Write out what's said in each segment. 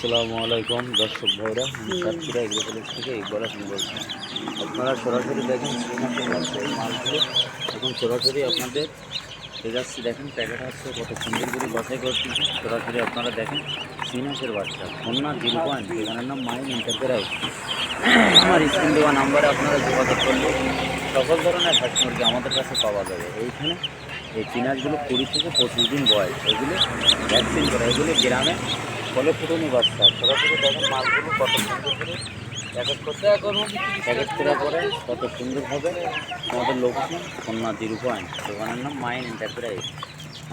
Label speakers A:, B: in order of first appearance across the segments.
A: আসসালামু আলাইকুম দর্শক ভাইরা, আমি সাতক্ষীরা এগ্রোপলিক্স থেকে ইকবাল হাসান বলছি। আপনারা সরাসরি দেখেন শ্রীনাথের বাচ্চা, এই মালগুলো এখন সরাসরি আপনাদের দেখাচ্ছি। দেখেন প্যাকেট হচ্ছে কত সুন্দর করে বাছাই করছি। সরাসরি আপনারা দেখেন শ্রীনাথের বাচ্চা, খুলনা 0 পয়েন্ট, এখানের নাম মাইন এন্টারপ্রাইজ। আমার স্ক্রিন দেওয়া নাম্বারে আপনারা যোগাযোগ করলে সকল ধরনের হাঁস মুরগি আমাদের কাছে পাওয়া যাবে। এইখানে এই চিনাজগুলো 20 থেকে 25 দিন বয়স, এগুলো ভ্যাকসিন করা, এগুলো গ্রামে ফলে ফুটনি বাচ্চা। সরাসরি দেখেন মালগুলো কত সুন্দর করে প্যাকেট করার পরে কত সুন্দরভাবে আমাদের লোকেশন খুলনা 0 পয়েন্ট, দোকানের নাম মাইন এন্টারপ্রাইজ।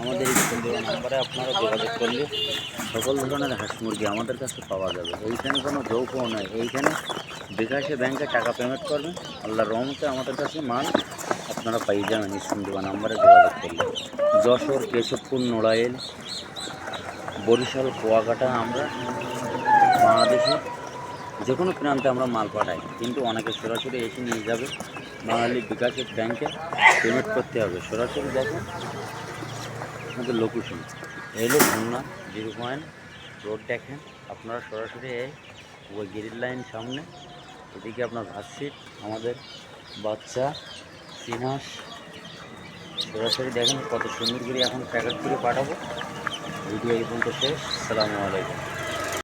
A: আমাদের স্ক্রিন দেওয়া নাম্বারে আপনারা যোগাযোগ করলে সকল ধরনের হাঁস মুরগি আমাদের কাছে পাওয়া যাবে। এইখানে কোনো যৌকও নয়, এইখানে বিকাশে ব্যাংকে টাকা পেমেন্ট করবেন, আল্লাহর রহমতে আমাদের কাছে মাল আপনারা পাই যাবেন স্ক্রিন দেওয়া নাম্বারে যোগাযোগ করলে। যশোর, কেশবপুর, নড়াইল, বরিশাল, কুয়াকাটা, আমরা বাংলাদেশে যে কোনো প্রান্তে আমরা মাল পাঠাই, কিন্তু অনেকে সরাসরি এসে নিয়ে যাবে, বাঙালি বিকাশের ব্যাংকে পেমেন্ট করতে হবে। সরাসরি দেখেন আমাদের লোকেশন এলো খুলনা 0 পয়েন্ট রোড। দেখেন আপনারা সরাসরি ওই গ্রিল লাইন সামনে, এদিকে আপনার ভাতশিট, আমাদের বাচ্চা চিনাস। সরাসরি দেখেন কত সুন্দর করে এখন প্যাকেট করে পাঠাবো। ভিডিও এই পর্যন্ত শেষ। আসসালামু আলাইকুম।